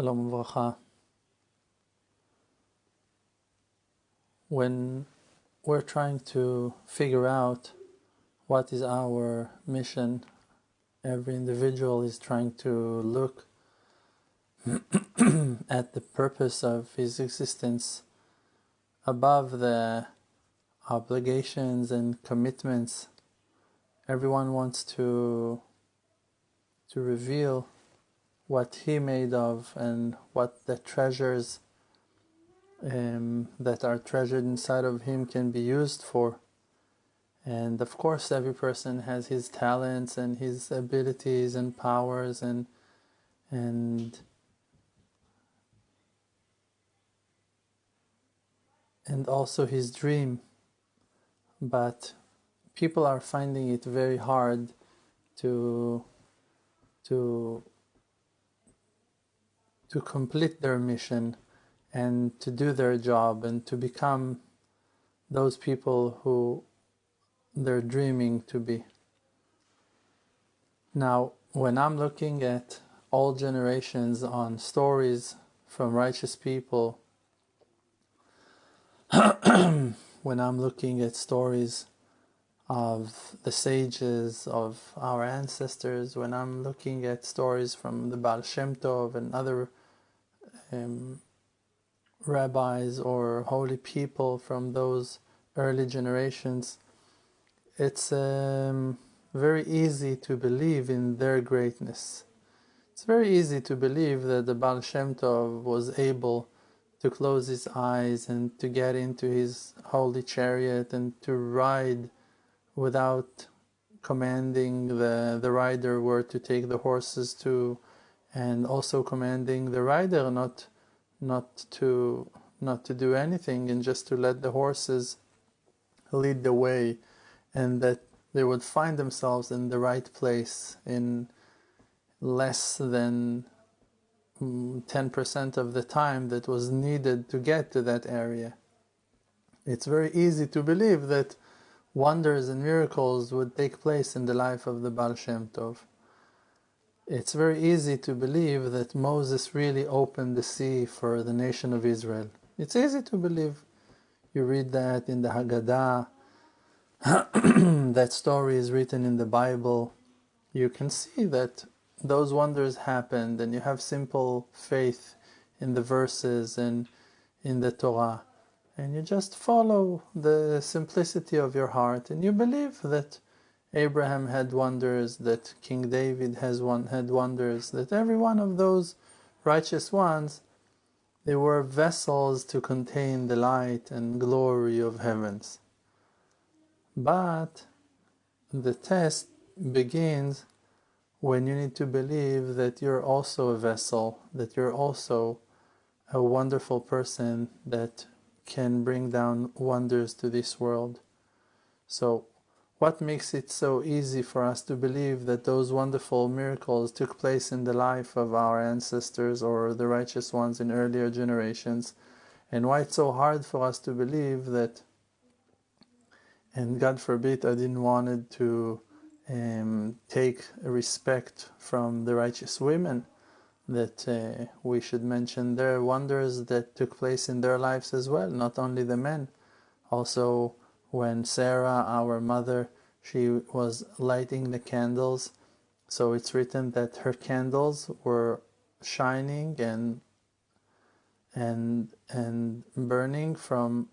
Shalom Uvracha. When we're trying to figure out what is our mission, every individual is trying to look at the purpose of his existence above the obligations and commitments. Everyone wants to reveal what he made of and what the treasures that are treasured inside of him can be used for. And of course every person has his talents and his abilities and powers and also his dream, but people are finding it very hard to complete their mission and to do their job and to become those people who they're dreaming to be. Now, when I'm looking at all generations on stories from righteous people, when I'm looking at stories of the sages, of our ancestors, when I'm looking at stories from the Baal Shem Tov and other rabbis or holy people from those early generations, it's very easy to believe in their greatness. It's very easy to believe that the Baal Shem Tov was able to close his eyes and to get into his holy chariot and to ride without commanding the rider where to take the horses to, and also commanding the rider not to do anything and just to let the horses lead the way, and that they would find themselves in the right place in less than 10% of the time that was needed to get to that area. It's very easy to believe that wonders and miracles would take place in the life of the Baal Shem Tov. It's very easy to believe that Moses really opened the sea for the nation of Israel. It's easy to believe. You read that in the Haggadah. That story is written in the Bible. You can see that those wonders happened, and you have simple faith in the verses and in the Torah. And you just follow the simplicity of your heart, and you believe that Abraham had wonders, that King David had wonders, that every one of those righteous ones, they were vessels to contain the light and glory of heavens. But the test begins when you need to believe that you're also a vessel, that you're also a wonderful person that can bring down wonders to this world. So what makes it so easy for us to believe that those wonderful miracles took place in the life of our ancestors or the righteous ones in earlier generations? And why it's so hard for us to believe that, and God forbid I didn't want to take respect from the righteous women, that we should mention their wonders that took place in their lives as well, not only the men. Also, when Sarah, our mother, she was lighting the candles, so it's written that her candles were shining and burning from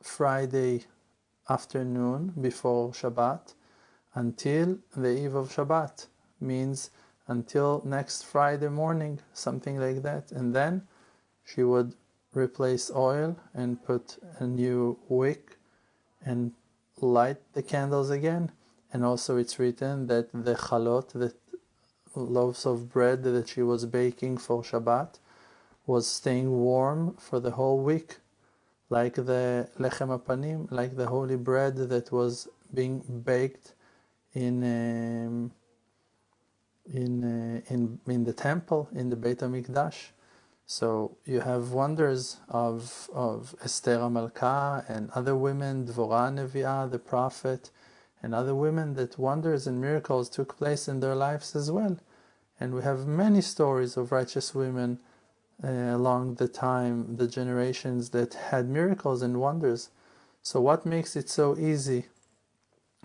Friday afternoon before Shabbat until the eve of Shabbat, means until next Friday morning, something like that. And then she would replace oil and put a new wick and light the candles again. And also it's written that the chalot, the loaves of bread that she was baking for Shabbat, was staying warm for the whole week, like the lechem apanim, like the holy bread that was being baked in the temple, in the Beit HaMikdash. So you have wonders of Esther HaMalkah and other women, Dvorah Nevi'ah, the prophet, and other women, that wonders and miracles took place in their lives as well. And we have many stories of righteous women along the time, the generations that had miracles and wonders. So what makes it so easy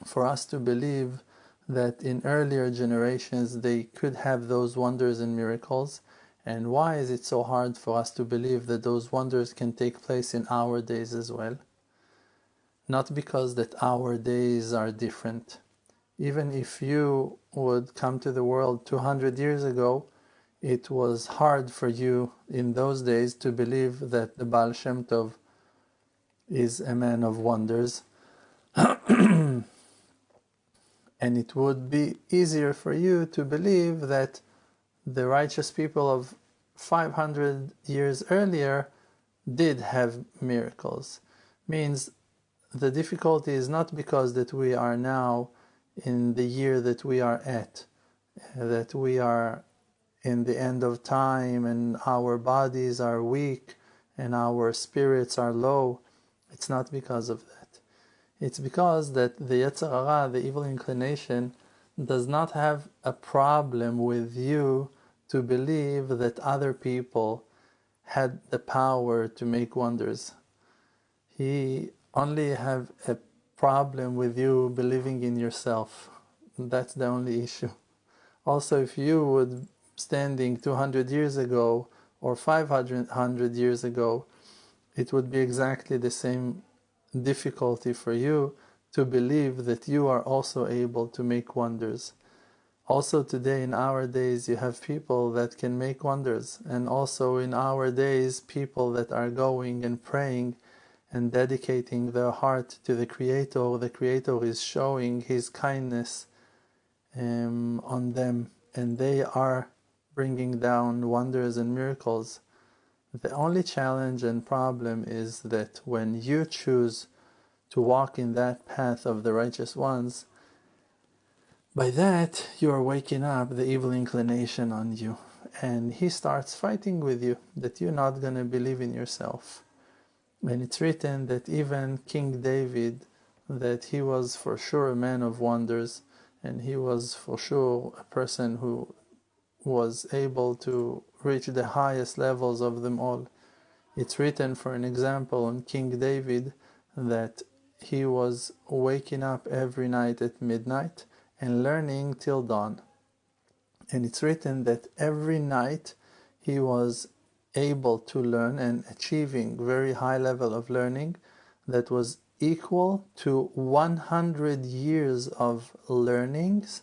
for us to believe that in earlier generations they could have those wonders and miracles? And why is it so hard for us to believe that those wonders can take place in our days as well? Not because that our days are different. Even if you would come to the world 200 years ago, it was hard for you in those days to believe that the Baal Shem Tov is a man of wonders. And it would be easier for you to believe that the righteous people of 500 years earlier did have miracles. Means the difficulty is not because that we are now in the year that we are at, that we are in the end of time and our bodies are weak and our spirits are low. It's not because of that. It's because that the Yetzer Hara, the evil inclination, does not have a problem with you to believe that other people had the power to make wonders. He only have a problem with you believing in yourself. That's the only issue. Also, if you would standing 200 years ago or 500 years ago, it would be exactly the same difficulty for you to believe that you are also able to make wonders. Also today, in our days, you have people that can make wonders, and also in our days, people that are going and praying and dedicating their heart to the Creator. The Creator is showing His kindness on them, and they are bringing down wonders and miracles. The only challenge and problem is that when you choose to walk in that path of the righteous ones, by that you are waking up the evil inclination on you, and he starts fighting with you that you're not going to believe in yourself. And it's written that even King David, that he was for sure a man of wonders, and he was for sure a person who was able to reach the highest levels of them all. It's written, for an example, on King David, that he was waking up every night at midnight and learning till dawn. And it's written that every night he was able to learn and achieving very high level of learning that was equal to 100 years of learnings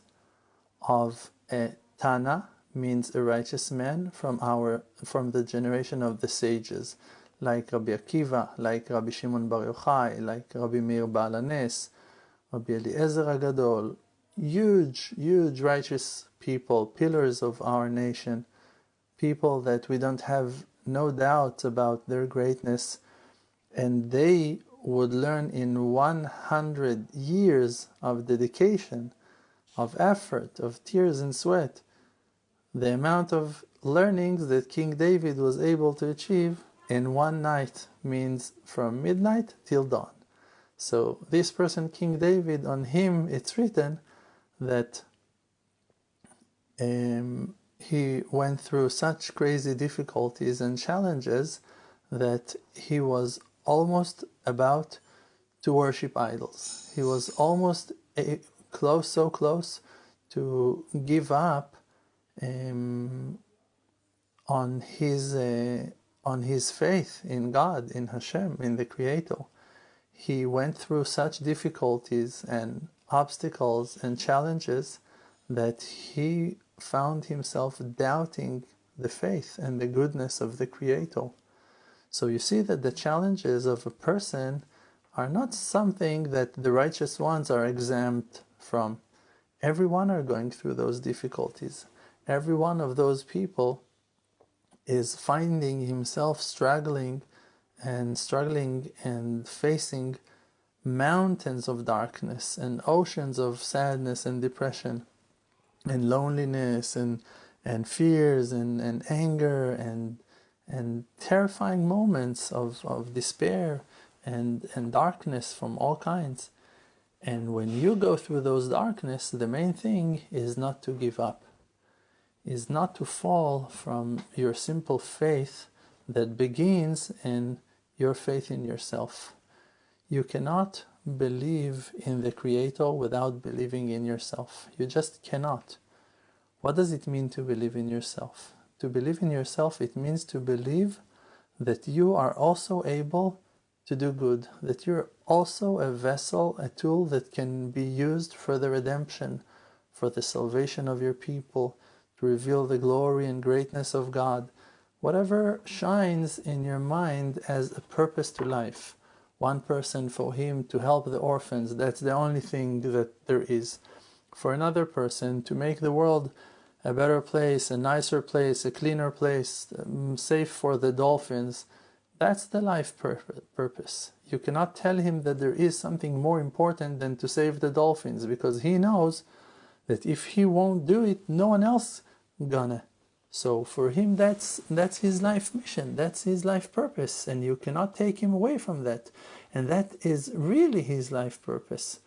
of a Tana, means a righteous man from the generation of the sages, like Rabbi Akiva, like Rabbi Shimon Bar Yochai, like Rabbi Meir Baal HaNes, Rabbi Eliezer HaGadol, huge righteous people, pillars of our nation, people that we don't have no doubt about their greatness, and they would learn in 100 years of dedication, of effort, of tears and sweat, the amount of learnings that King David was able to achieve in one night, means from midnight till dawn. So this person, King David, on him it's written that he went through such crazy difficulties and challenges that he was almost about to worship idols. He was almost so close to give up on his faith in God, in Hashem, in the Creator. He went through such difficulties and obstacles and challenges that he found himself doubting the faith and the goodness of the Creator. So you see that the challenges of a person are not something that the righteous ones are exempt from. Everyone are going through those difficulties. Every one of those people is finding himself struggling and facing mountains of darkness and oceans of sadness and depression and loneliness and fears and anger and terrifying moments of despair and darkness from all kinds. And when you go through those darkness, the main thing is not to give up. is not to fall from your simple faith that begins in your faith in yourself. You cannot believe in the Creator without believing in yourself. You just cannot. What does it mean to believe in yourself? To believe in yourself, it means to believe that you are also able to do good, that you're also a vessel, a tool that can be used for the redemption, for the salvation of your people, to reveal the glory and greatness of God. Whatever shines in your mind as a purpose to life. One person, for him to help the orphans, that's the only thing that there is. For another person, to make the world a better place, a nicer place, a cleaner place, safe for the dolphins, that's the life purpose. You cannot tell him that there is something more important than to save the dolphins, because he knows that if he won't do it, no one else gonna. So for him, that's his life mission, that's his life purpose, and you cannot take him away from that. And that is really his life purpose.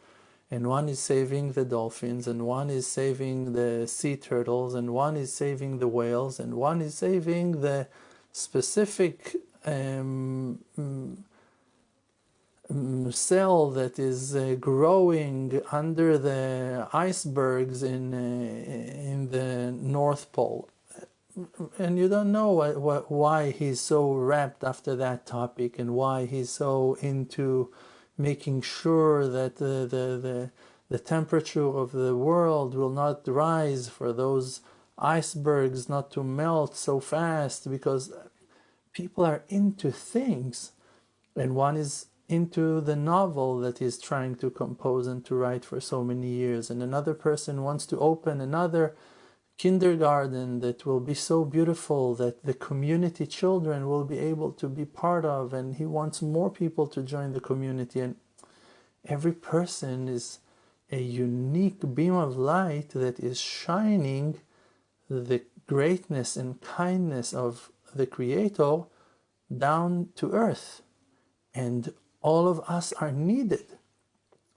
And one is saving the dolphins, and one is saving the sea turtles, and one is saving the whales, and one is saving the specific cell that is growing under the icebergs in the North Pole. And you don't know why he's so wrapped after that topic, and why he's so into making sure that the temperature of the world will not rise, for those icebergs not to melt so fast, because people are into things. And one is into the novel that he's trying to compose and to write for so many years, and another person wants to open another kindergarten that will be so beautiful that the community children will be able to be part of, and he wants more people to join the community. And every person is a unique beam of light that is shining the greatness and kindness of the Creator down to earth. And all of us are needed.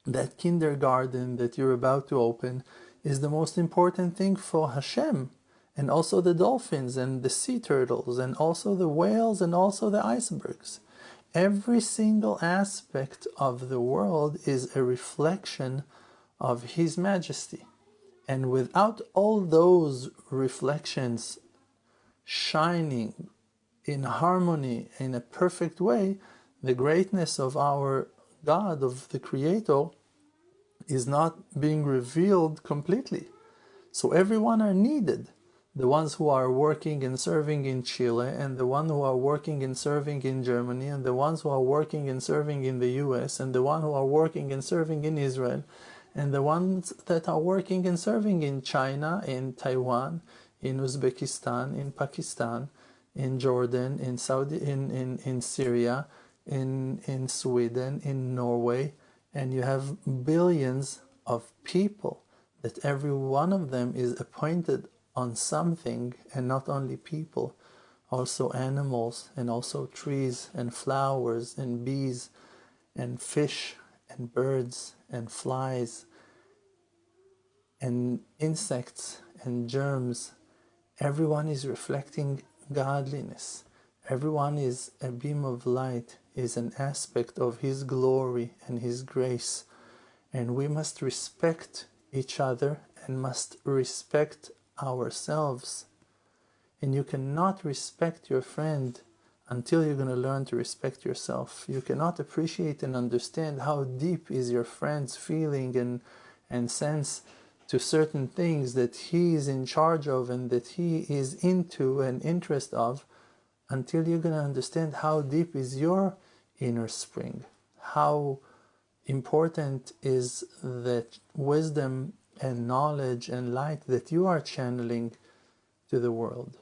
That kindergarten that you're about to open is the most important thing for Hashem, and also the dolphins and the sea turtles and also the whales and also the icebergs. Every single aspect of the world is a reflection of His Majesty. And without all those reflections shining in harmony in a perfect way, the greatness of our God, of the Creator, is not being revealed completely. So everyone are needed. The ones who are working and serving in Chile, and the ones who are working and serving in Germany, and the ones who are working and serving in the US, and the ones who are working and serving in Israel, and the ones that are working and serving in China, in Taiwan, in Uzbekistan, in Pakistan, in Jordan, in Saudi, in Syria, in Sweden, in Norway, and you have billions of people that every one of them is appointed on something, and not only people, also animals, and also trees and flowers and bees and fish and birds and flies and insects and germs. Everyone is reflecting godliness. Everyone is a beam of light, is an aspect of His glory and His grace. And we must respect each other and must respect ourselves. And you cannot respect your friend until you're going to learn to respect yourself. You cannot appreciate and understand how deep is your friend's feeling and sense to certain things that he is in charge of and that he is into and interest of, until you're going to understand how deep is your inner spring, how important is that wisdom and knowledge and light that you are channeling to the world.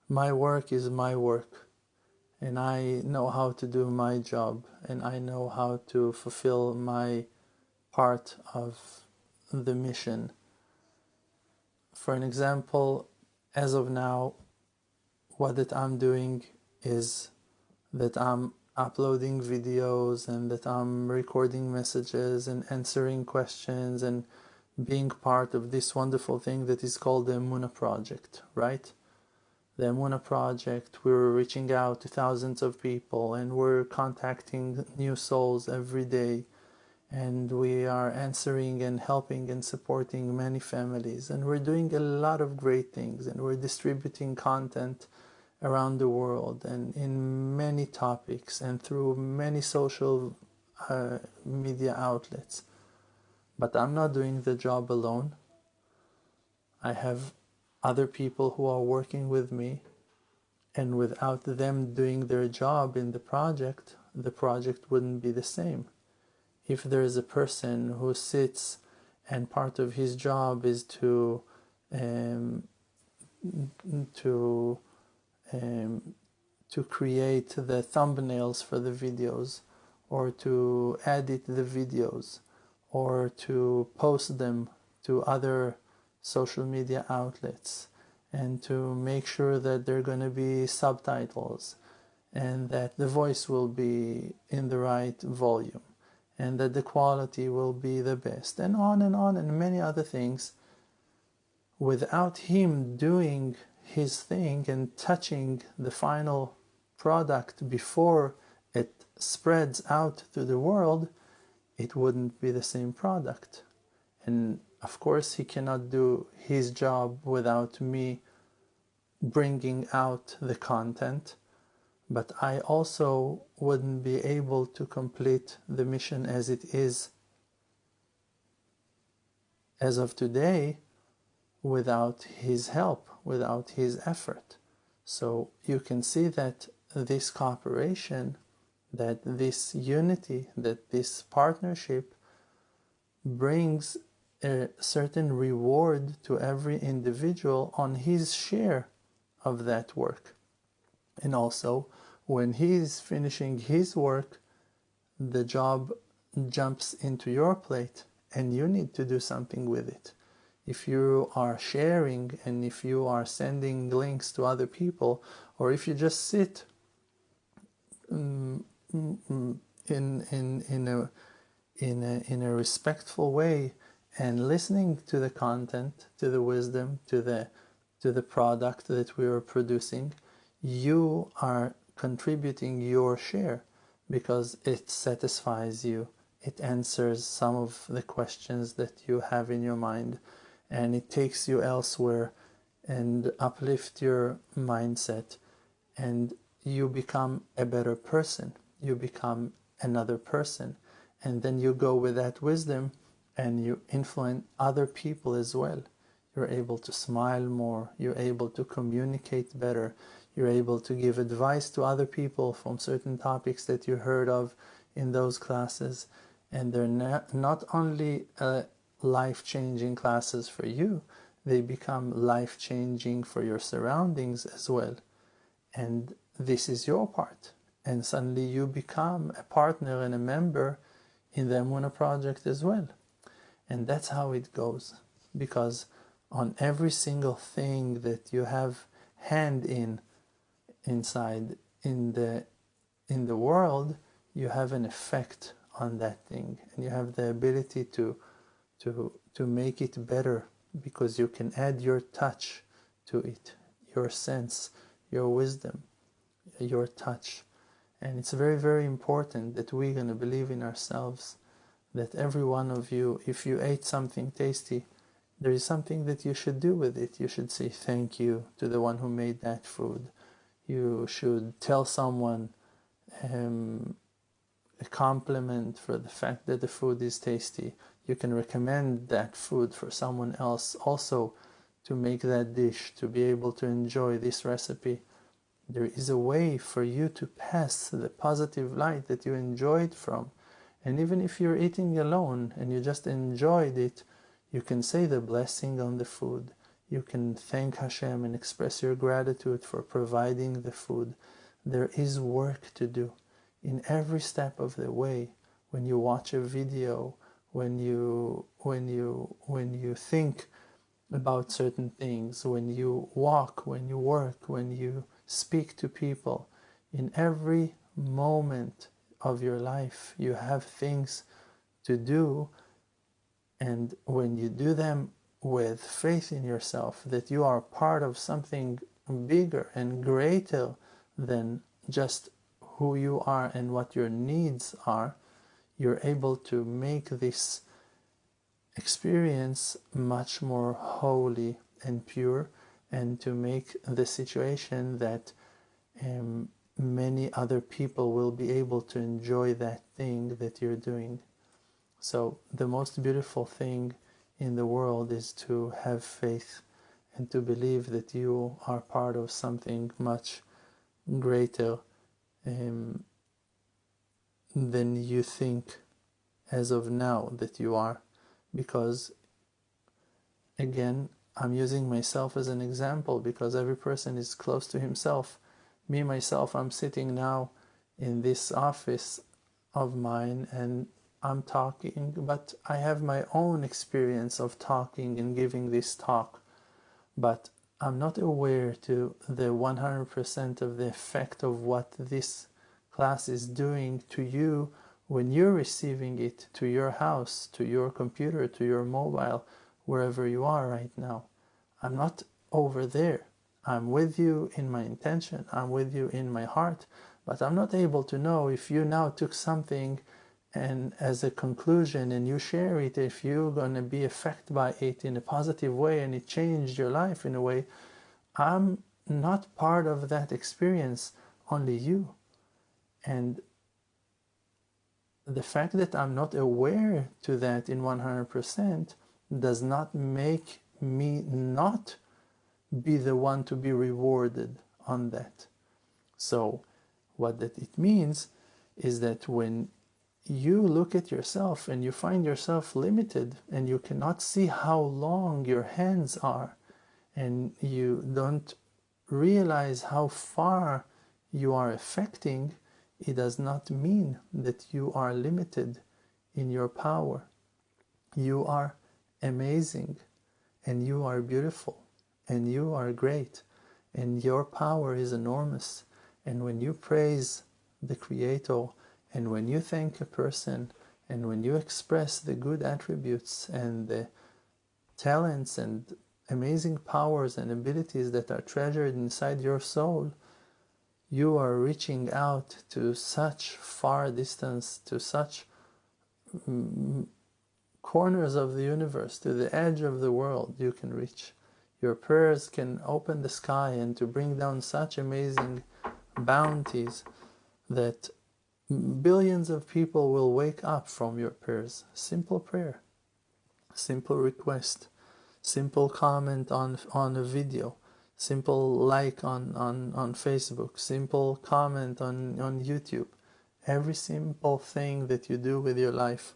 My work is my work, and I know how to do my job, and I know how to fulfill my part of the mission. For an example, as of now, what that I'm doing is that I'm uploading videos and that I'm recording messages and answering questions and being part of this wonderful thing that is called the Emunah Project, right? The Emunah Project, we're reaching out to thousands of people and we're contacting new souls every day, and we are answering and helping and supporting many families, and we're doing a lot of great things, and we're distributing content around the world and in many topics and through many social media outlets. But I'm not doing the job alone. I have other people who are working with me, and without them doing their job in the project wouldn't be the same. If there is a person who sits and part of his job is to create the thumbnails for the videos, or to edit the videos, or to post them to other social media outlets, and to make sure that there are going to be subtitles, and that the voice will be in the right volume, and that the quality will be the best, and on, and many other things. Without him doing his thing and touching the final product before it spreads out to the world, it wouldn't be the same product. And of course he cannot do his job without me bringing out the content, but I also wouldn't be able to complete the mission as it is as of today without his help, without his effort. So you can see that this cooperation, that this unity, that this partnership brings a certain reward to every individual on his share of that work. And also, when he is finishing his work, the job jumps into your plate and you need to do something with it. If you are sharing and if you are sending links to other people, or if you just sit in a respectful way and listening to the content, to the wisdom, to the product that we are producing, you are contributing your share, because it satisfies you, it answers some of the questions that you have in your mind, and it takes you elsewhere and uplift your mindset, and you become a better person, you become another person, and then you go with that wisdom and you influence other people as well. You're able to smile more, you're able to communicate better, you're able to give advice to other people from certain topics that you heard of in those classes, and they're not only life-changing classes for you, they become life-changing for your surroundings as well. And this is your part, and suddenly you become a partner and a member in the Emunah project as well. And that's how it goes, because on every single thing that you have hand inside in the world, you have an effect on that thing, and you have the ability to make it better, because you can add your touch to it, your sense, your wisdom, your touch. And it's very, very important that we're going to believe in ourselves, that every one of you, if you ate something tasty, there is something that you should do with it. You should say thank you to the one who made that food. You should tell someone a compliment for the fact that the food is tasty. You can recommend that food for someone else also to make that dish, to be able to enjoy this recipe. There is a way for you to pass the positive light that you enjoyed from. And even if you're eating alone and you just enjoyed it, you can say the blessing on the food. You can thank Hashem and express your gratitude for providing the food. There is work to do in every step of the way. When you watch a video, when you think about certain things, when you walk, when you work, when you speak to people, In every moment of your life, you have things to do, and when you do them with faith in yourself, that you are part of something bigger and greater than just who you are and what your needs are, you're able to make this experience much more holy and pure, and to make the situation that many other people will be able to enjoy that thing that you're doing. So the most beautiful thing in the world is to have faith and to believe that you are part of something much greater than you think as of now that you are. Because, again, I'm using myself as an example, because every person is close to himself. Me, myself, I'm sitting now in this office of mine and I'm talking, but I have my own experience of talking and giving this talk. But I'm not aware to the 100% of the effect of what this class is doing to you when you're receiving it to your house, to your computer, to your mobile, wherever you are right now. I'm not over there. I'm with you in my intention, I'm with you in my heart, but I'm not able to know if you now took something and as a conclusion and you share it, if you're going to be affected by it in a positive way and it changed your life in a way. I'm not part of that experience, only you. And the fact that I'm not aware to that in 100% does not make me not be the one to be rewarded on that. So what that it means is that when you look at yourself and you find yourself limited and you cannot see how long your hands are, and you don't realize how far you are affecting, it does not mean that you are limited in your power. You are amazing, and you are beautiful, and you are great, and your power is enormous. And when you praise the Creator, and when you thank a person, and when you express the good attributes and the talents and amazing powers and abilities that are treasured inside your soul, you are reaching out to such far distance, to such corners of the universe, to the edge of the world you can reach. Your prayers can open the sky and to bring down such amazing bounties that billions of people will wake up from your prayers. Simple prayer, simple request, simple comment on a video, simple like on Facebook, simple comment on YouTube. Every simple thing that you do with your life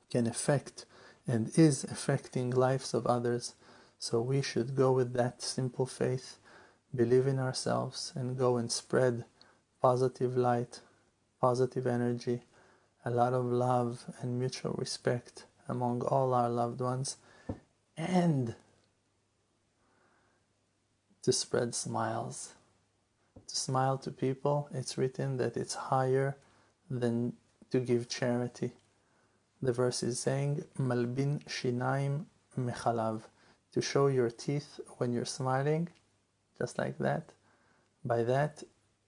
can affect and is affecting lives of others. So we should go with that simple faith, believe in ourselves, and go and spread positive light, positive energy, a lot of love and mutual respect among all our loved ones, and to spread smiles. To smile to people, it's written that it's higher than to give charity. The verse is saying, Malbin shinaim mechalav, to show your teeth when you're smiling, just like that. By that,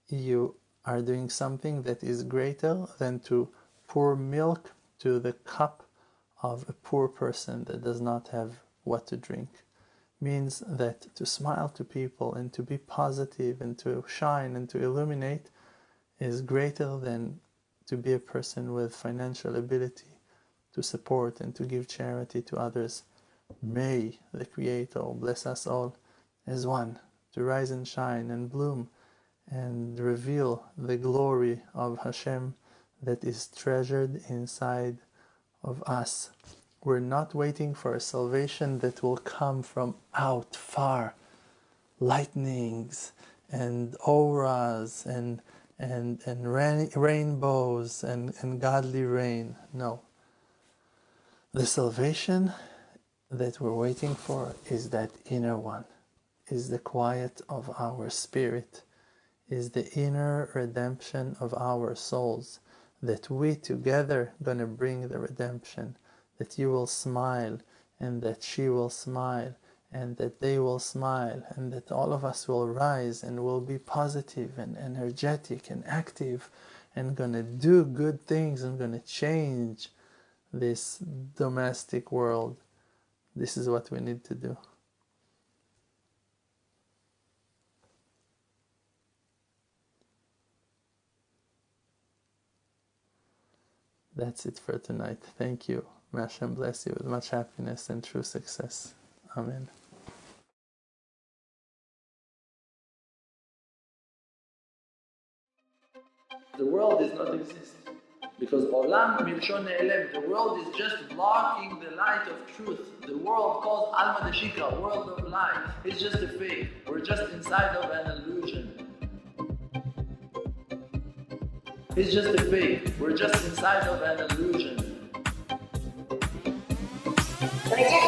you are doing something that is greater than to pour milk to the cup of a poor person that does not have what to drink. Means that to smile to people and to be positive and to shine and to illuminate is greater than to be a person with financial ability to support and to give charity to others. May the Creator bless us all as one to rise and shine and bloom and reveal the glory of Hashem that is treasured inside of us. We're not waiting for a salvation that will come from out far, lightnings and auras and rainbows and godly rain. No. The salvation that we're waiting for is that inner one, is the quiet of our spirit, is the inner redemption of our souls, that we together gonna bring the redemption, that you will smile and that she will smile and that they will smile and that all of us will rise and will be positive and energetic and active and gonna do good things and gonna change this domestic world. This is what we need to do. That's it for tonight. Thank you. May Hashem bless you with much happiness and true success. Amen. The world does not exist. Because Olam Milshon Ne'elem, the world is just blocking the light of truth. The world called Alma Deshika, world of light, is just a fake. We're just inside of an illusion. It's just a fake. We're just inside of an illusion. We're just